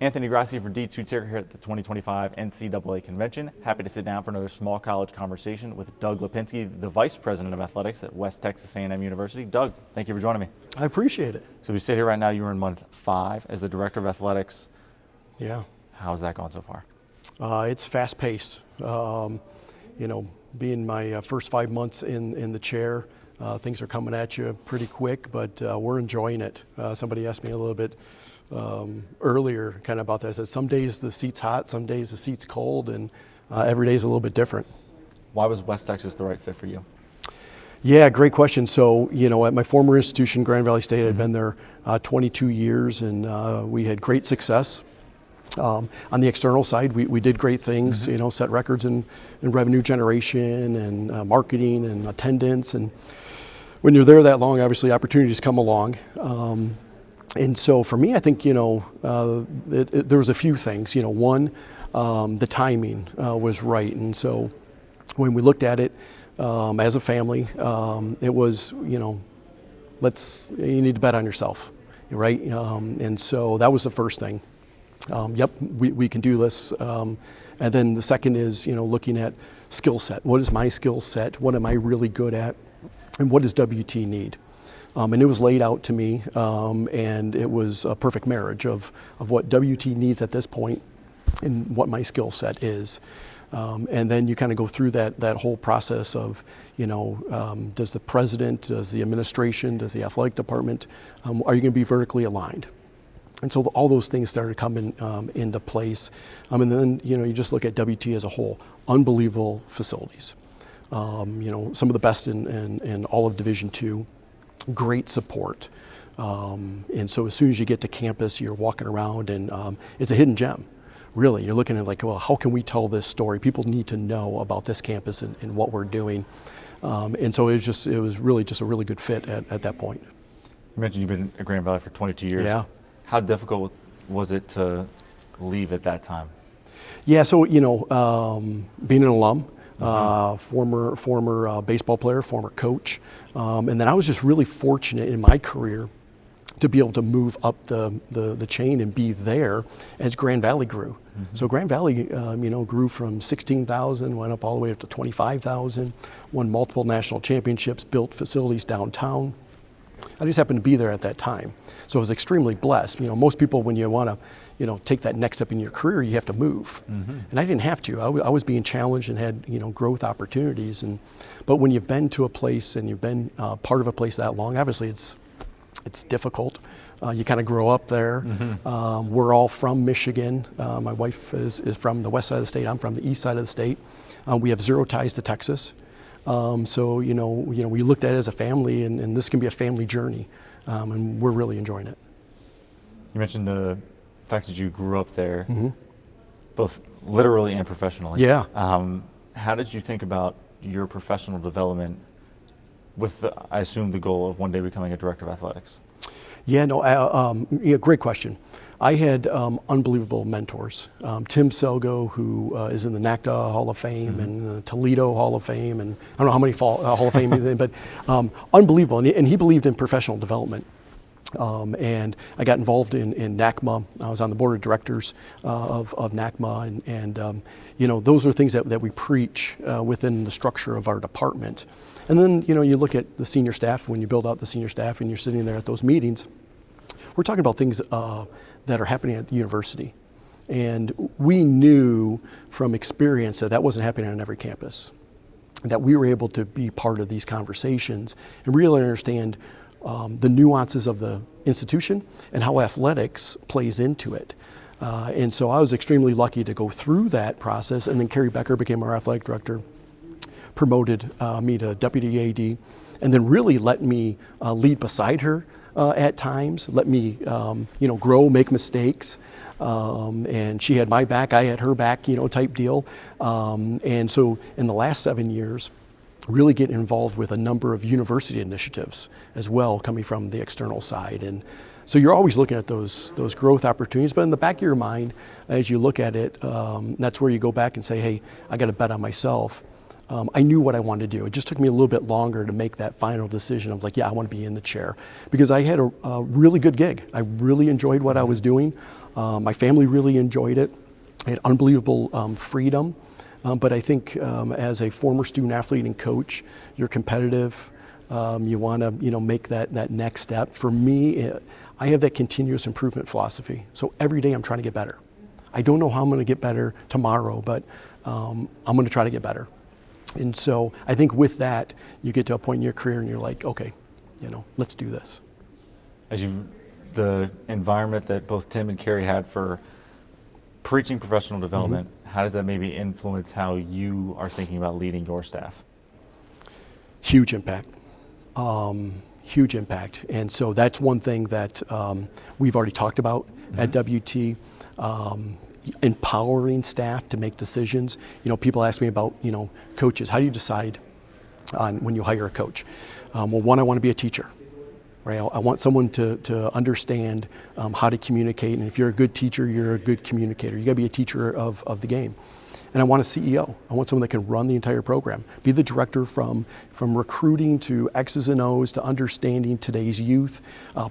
Anthony Grassi for D2 Ticker here at the 2025 NCAA Convention. Happy to sit down for another small college conversation with Doug Lipinski, the Vice President of Athletics at West Texas A&M University. Doug, thank you for joining me. I appreciate it. So we sit here right now, you're in month 5 as the Director of Athletics. Yeah. How's that going so far? It's fast paced. Being my first 5 months in the chair, things are coming at you pretty quick, but we're enjoying it. Somebody asked me a little bit earlier kind of about that. I said some days the seat's hot, some days the seat's cold, and every day is a little bit different. Why was West Texas the right fit for you? Yeah, great question. So, at my former institution, Grand Valley State, I'd been there 22 years, and we had great success. On the external side, we did great things, set records in revenue generation and marketing and attendance. And when you're there that long, obviously opportunities come along. And so for me, I think, there was a few things. One, the timing was right. And so when we looked at it as a family, it was, you need to bet on yourself, right? And so that was the first thing. We can do this. And then the second is, looking at skill set. What is my skill set? What am I really good at? And what does WT need? And it was laid out to me, and it was a perfect marriage of what WT needs at this point and what my skill set is. And then you kind of go through that whole process of, does the president, does the administration, does the athletic department, are you going to be vertically aligned? And so all those things started coming into place. And then, you just look at WT as a whole, unbelievable facilities. Some of the best in all of Division II, great support. And so as soon as you get to campus, you're walking around and it's a hidden gem. Really, you're looking at well, how can we tell this story? People need to know about this campus and what we're doing. And so it was really just a really good fit at that point. You mentioned you've been at Grand Valley for 22 years. Yeah. How difficult was it to leave at that time? Yeah, so being an alum, former baseball player, former coach, and then I was just really fortunate in my career to be able to move up the chain and be there as Grand Valley grew. So Grand Valley, grew from 16,000, went up all the way up to 25,000, won multiple national championships, built facilities downtown. I just happened to be there at that time. So I was extremely blessed. Most people, when you want to, take that next step in your career, you have to move. And I didn't have to. I was being challenged and had, growth opportunities. But when you've been to a place and you've been part of a place that long, obviously it's difficult. You kind of grow up there. We're all from Michigan. My wife is from the west side of the state. I'm from the east side of the state. We have zero ties to Texas. So we looked at it as a family, and this can be a family journey, and we're really enjoying it. You mentioned the fact that you grew up there, both literally and professionally. Yeah. How did you think about your professional development with, I assume, the goal of one day becoming a director of athletics? Yeah, great question. I had unbelievable mentors. Tim Selgo, who is in the NACDA Hall of Fame and the Toledo Hall of Fame, and I don't know how many Hall of Fame he's in, but unbelievable. And he believed in professional development. And I got involved in NACMA. I was on the board of directors of NACMA, and those are things that we preach within the structure of our department. And then you look at the senior staff. When you build out the senior staff and you're sitting there at those meetings, we're talking about things that are happening at the university. And we knew from experience that wasn't happening on every campus, that we were able to be part of these conversations and really understand the nuances of the institution and how athletics plays into it. And so I was extremely lucky to go through that process, and then Carrie Becker became our athletic director, promoted me to deputy AD, and then really let me lead beside her at times, let me grow, make mistakes, and she had my back, I had her back, type deal. And so in the last 7 years, really get involved with a number of university initiatives as well, coming from the external side. And so you're always looking at those growth opportunities, but in the back of your mind, as you look at it, that's where you go back and say, hey, I got to bet on myself. I knew what I wanted to do. It just took me a little bit longer to make that final decision of like, yeah, I want to be in the chair, because I had a really good gig. I really enjoyed what I was doing. My family really enjoyed it. I had unbelievable freedom. But I think as a former student athlete and coach, you're competitive. You want to, make that next step. For me, I have that continuous improvement philosophy. So every day I'm trying to get better. I don't know how I'm going to get better tomorrow, but I'm going to try to get better. And so I think with that, you get to a point in your career and you're like, okay, let's do this. The environment that both Tim and Carrie had for preaching professional development, how does that maybe influence how you are thinking about leading your staff? Huge impact. Huge impact. And so that's one thing that we've already talked about at WT. Empowering staff to make decisions. People ask me about, coaches. How do you decide on when you hire a coach? Well, one, I want to be a teacher, right? I want someone to understand how to communicate. And if you're a good teacher, you're a good communicator. You got to be a teacher of the game. And I want a CEO. I want someone that can run the entire program, be the director from recruiting to X's and O's to understanding today's youth,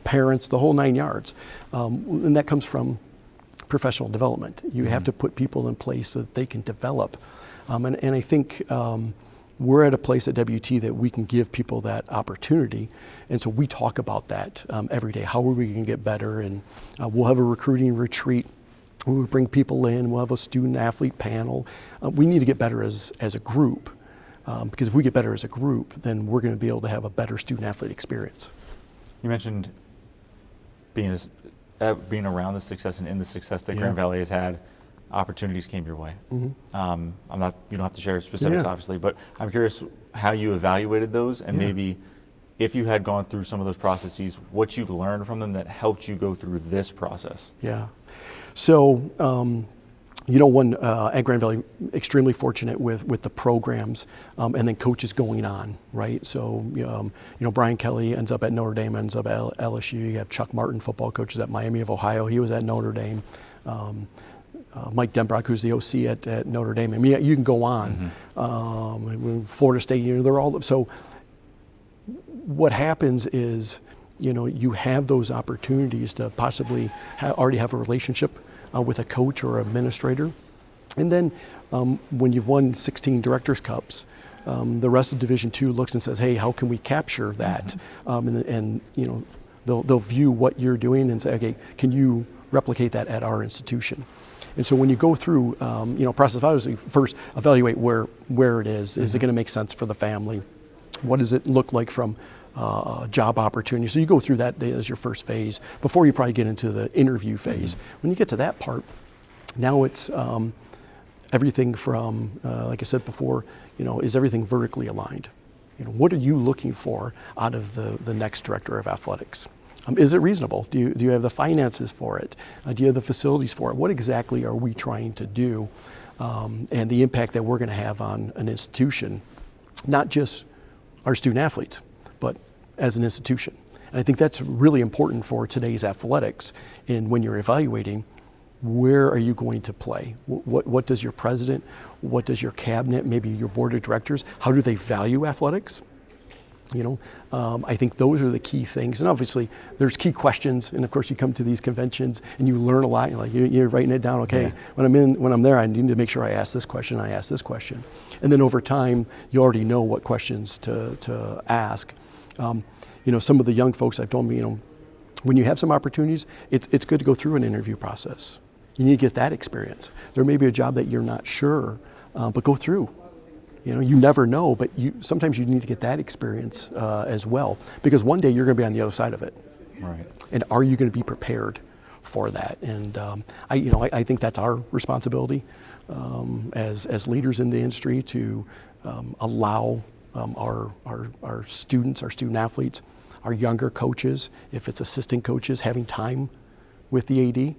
parents, the whole 9 yards. And that comes from professional development. You have to put people in place so that they can develop. And I think we're at a place at WT that we can give people that opportunity. And so we talk about that every day. How are we going to get better? And we'll have a recruiting retreat. We'll bring people in. We'll have a student athlete panel. We need to get better as a group. Because if we get better as a group, then we're going to be able to have a better student athlete experience. You mentioned being around the success and in the success that Grand Valley has had, opportunities came your way. You don't have to share specifics, obviously, but I'm curious how you evaluated those, and maybe if you had gone through some of those processes, what you learned from them that helped you go through this process. Yeah. So, one at Grand Valley, extremely fortunate with the programs and then coaches going on, right? So, Brian Kelly ends up at Notre Dame, ends up at LSU. You have Chuck Martin, football coaches at Miami of Ohio. He was at Notre Dame. Mike Denbrock, who's the OC at Notre Dame. I mean, you can go on. Florida State, they're all, so what happens is, you have those opportunities to possibly already have a relationship with a coach or administrator. And then when you've won 16 Directors' Cups, the rest of Division II looks and says, hey, how can we capture that? And they'll view what you're doing and say, okay, can you replicate that at our institution? And so when you go through, process, obviously first evaluate where it is. Is it going to make sense for the family? What does it look like from job opportunity? So you go through that as your first phase before you probably get into the interview phase. When you get to that part, now it's everything from, like I said before, is everything vertically aligned? What are you looking for out of the next director of athletics? Is it reasonable? Do you have the finances for it? Do you have the facilities for it? What exactly are we trying to do? And the impact that we're going to have on an institution, not just our student athletes, but as an institution. And I think that's really important for today's athletics. And when you're evaluating, where are you going to play? What does your president, what does your cabinet, maybe your board of directors, how do they value athletics? I think those are the key things. And obviously there's key questions. And of course you come to these conventions and you learn a lot. You're writing it down. Okay, when I'm there, I need to make sure I ask this question, I ask this question. And then over time, you already know what questions to ask. Some of the young folks I've told me, when you have some opportunities, it's good to go through an interview process. You need to get that experience. There may be a job that you're not sure, but go through. You never know, but sometimes you need to get that experience as well, because one day you're going to be on the other side of it. Right. And are you going to be prepared for that? And I think that's our responsibility as leaders in the industry to allow our students, our student athletes, our younger coaches, if it's assistant coaches, having time with the AD.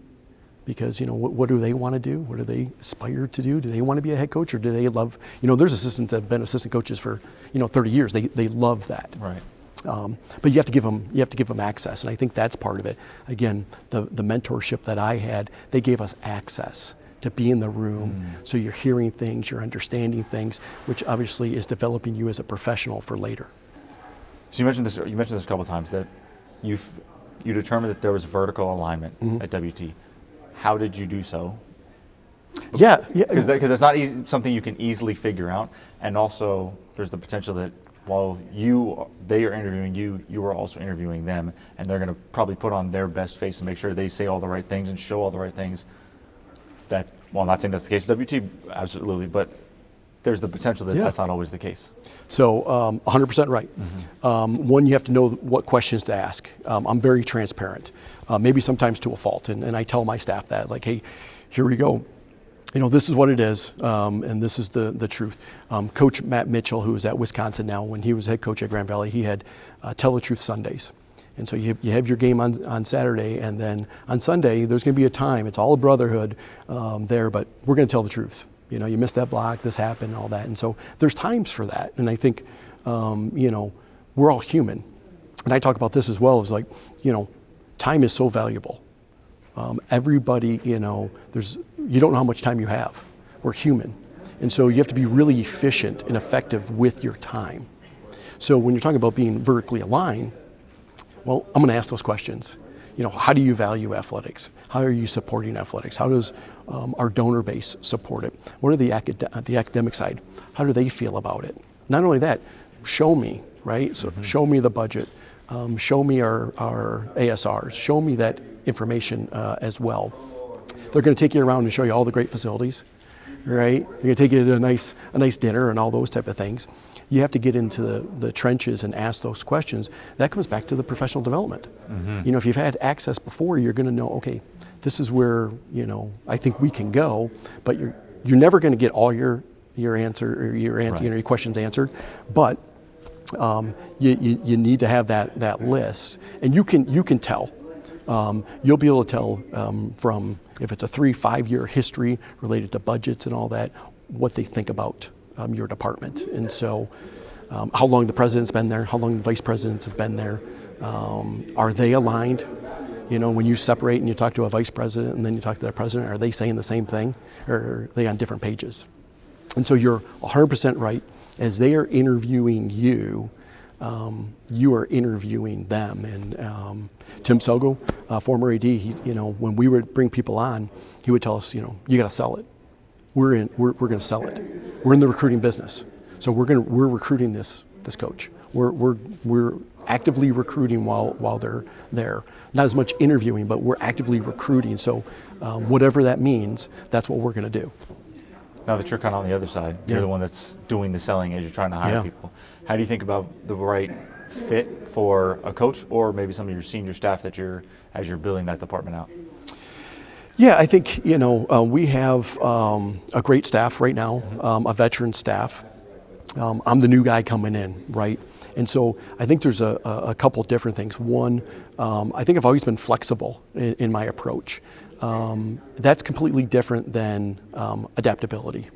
Because what do they want to do? What do they aspire to do? Do they want to be a head coach, or do they love? There's assistants that have been assistant coaches for 30 years. They love that. Right. But you have to give them access, and I think that's part of it. Again, the mentorship that I had, they gave us access to be in the room. So you're hearing things, you're understanding things, which obviously is developing you as a professional for later. So you mentioned this a couple of times, that you determined that there was vertical alignment at WT. How did you do so? Yeah. Because that's not something you can easily figure out, and also there's the potential that while they are interviewing you, you are also interviewing them, and they're going to probably put on their best face and make sure they say all the right things and show all the right things. That, well, I'm not saying that's the case at WT, absolutely, but there's the potential that that's not always the case. So 100% right. One, you have to know what questions to ask. I'm very transparent, maybe sometimes to a fault, and I tell my staff that, like, hey, here we go. This is what it is, and this is the truth. Coach Matt Mitchell, who is at Wisconsin now, when he was head coach at Grand Valley, he had Tell the Truth Sundays. And so you have your game on Saturday, and then on Sunday, there's going to be a time. It's all a brotherhood there, but we're going to tell the truth. You missed that block, this happened, all that. And so there's times for that. And I think, we're all human. And I talk about this as well, as like, time is so valuable. Everybody, you don't know how much time you have. We're human. And so you have to be really efficient and effective with your time. So when you're talking about being vertically aligned, well, I'm going to ask those questions. How do you value athletics? How are you supporting athletics? How does our donor base support it? What are the academic side? How do they feel about it? Not only that, show me, right? So show me the budget. Show me our ASRs. Show me that information as well. They're going to take you around and show you all the great facilities, right? They're going to take you to a nice dinner and all those type of things. You have to get into the trenches and ask those questions. That comes back to the professional development. If you've had access before, you're going to know, okay, this is where I think we can go, but you're never going to get all your answer or your questions answered, but you need to have that list, and you can tell. You'll be able to tell from if it's a 3-5 year history related to budgets and all that, what they think about your department. And so how long the president's been there, how long the vice presidents have been there, are they aligned? When you separate and you talk to a vice president and then you talk to the president, are they saying the same thing, or are they on different pages? And so you're 100% right. As they are interviewing you, you are interviewing them. And Tim Sogo, former AD, when we would bring people on, he would tell us, you got to sell it. We're going to sell it. We're in the recruiting business, so we're recruiting this coach. We're actively recruiting while they're there. Not as much interviewing, but we're actively recruiting. So whatever that means, that's what we're going to do. Now that you're kind of on the other side, you're the one that's doing the selling as you're trying to hire people. How do you think about the right fit for a coach, or maybe some of your senior staff as you're building that department out? Yeah, I think we have a great staff right now, a veteran staff. I'm the new guy coming in, right? And so I think there's a couple different things. One, I think I've always been flexible in my approach. That's completely different than adaptability,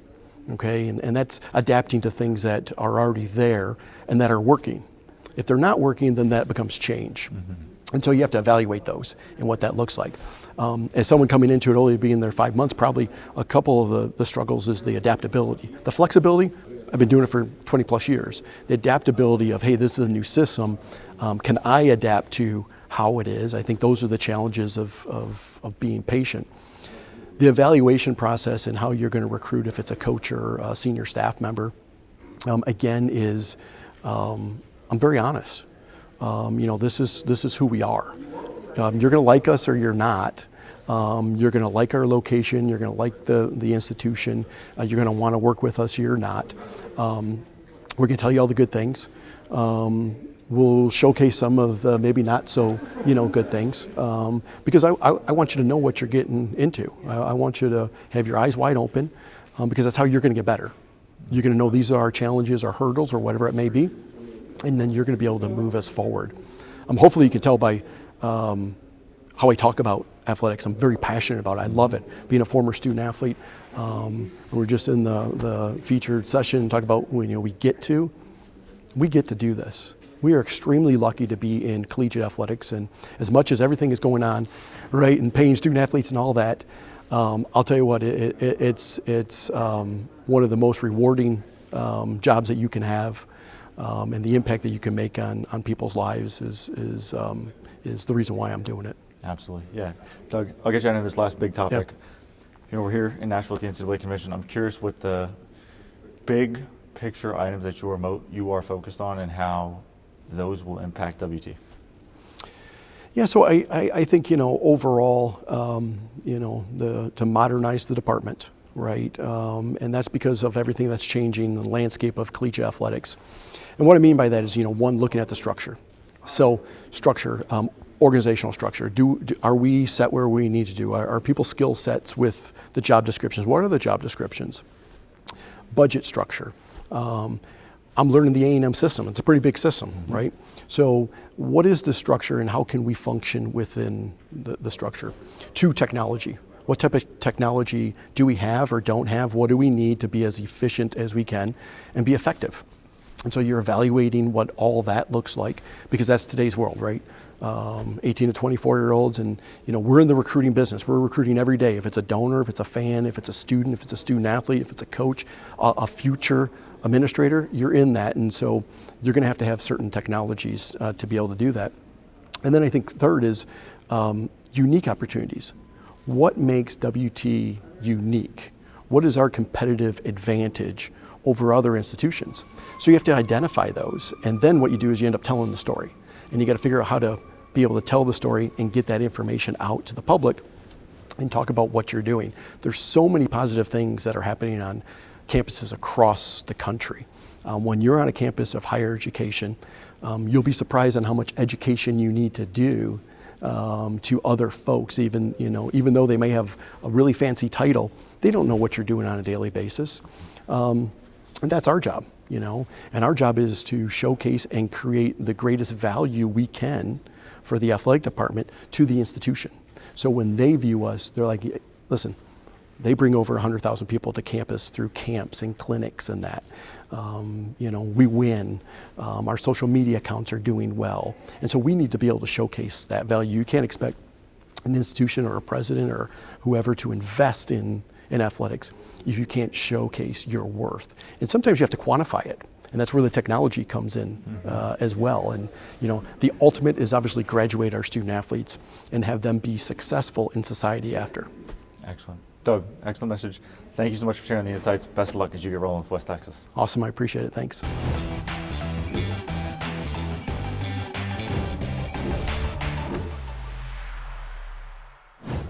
okay? And that's adapting to things that are already there and that are working. If they're not working, then that becomes change. And so you have to evaluate those and what that looks like. As someone coming into it only being there 5 months, probably a couple of the struggles is the adaptability. The flexibility, I've been doing it for 20 plus years. The adaptability of, hey, this is a new system. Can I adapt to how it is? I think those are the challenges of being patient. The evaluation process and how you're going to recruit, if it's a coach or a senior staff member, again, is I'm very honest. This is who we are. You're going to like us or you're not. You're going to like our location. You're going to like the institution. You're going to want to work with us or you're not. We're going to tell you all the good things. We'll showcase some of the maybe not so good things, because I want you to know what you're getting into. I want you to have your eyes wide open, because that's how you're going to get better. You're going to know these are our challenges or hurdles or whatever it may be, and then you're going to be able to move us forward. Hopefully you can tell by how I talk about athletics. I'm very passionate about it. I love it. Being a former student athlete, we're just in the featured session talk about when we get to do this. We are extremely lucky to be in collegiate athletics, and as much as everything is going on, right, and paying student athletes and all that, I'll tell you what, it's one of the most rewarding jobs that you can have, and the impact that you can make on people's lives is the reason why I'm doing it. Absolutely, yeah. Doug, I'll get you into this last big topic. Yeah. You know, we're here in Nashville at the NCAA Convention. I'm curious what the big picture items that you are focused on and how those will impact WT. Yeah, so I think, overall, to modernize the department, right? And that's because of everything that's changing, the landscape of collegiate athletics. And what I mean by that is, one, looking at the structure. So structure, organizational structure. Are we set where we need to do? Are people's skill sets with the job descriptions? What are the job descriptions? Budget structure. I'm learning the A&M system. It's a pretty big system, right? So what is the structure and how can we function within the structure? 2, technology. What type of technology do we have or don't have? What do we need to be as efficient as we can and be effective? And so you're evaluating what all that looks like, because that's today's world, right? 18 to 24-year-olds, and we're in the recruiting business. We're recruiting every day. If it's a donor, if it's a fan, if it's a student, if it's a student athlete, if it's a coach, a future administrator, you're in that. And so you're going to have certain technologies to be able to do that. And then I think third is unique opportunities. What makes WT unique? What is our competitive advantage over other institutions? So you have to identify those, and then what you do is you end up telling the story, and you got to figure out how to be able to tell the story and get that information out to the public and talk about what you're doing. There's so many positive things that are happening on campuses across the country. When you're on a campus of higher education, you'll be surprised on how much education you need to do to other folks. Even though they may have a really fancy title, they don't know what you're doing on a daily basis. And that's our job, and our job is to showcase and create the greatest value we can for the athletic department to the institution. So when they view us, they're like, listen, they bring over 100,000 people to campus through camps and clinics and that. We win. Our social media accounts are doing well. And so we need to be able to showcase that value. You can't expect an institution or a president or whoever to invest in athletics if you can't showcase your worth. And sometimes you have to quantify it. And that's where the technology comes in as well. And the ultimate is obviously graduate our student athletes and have them be successful in society after. Excellent. Doug, excellent message. Thank you so much for sharing the insights. Best of luck as you get rolling with West Texas. Awesome, I appreciate it, thanks.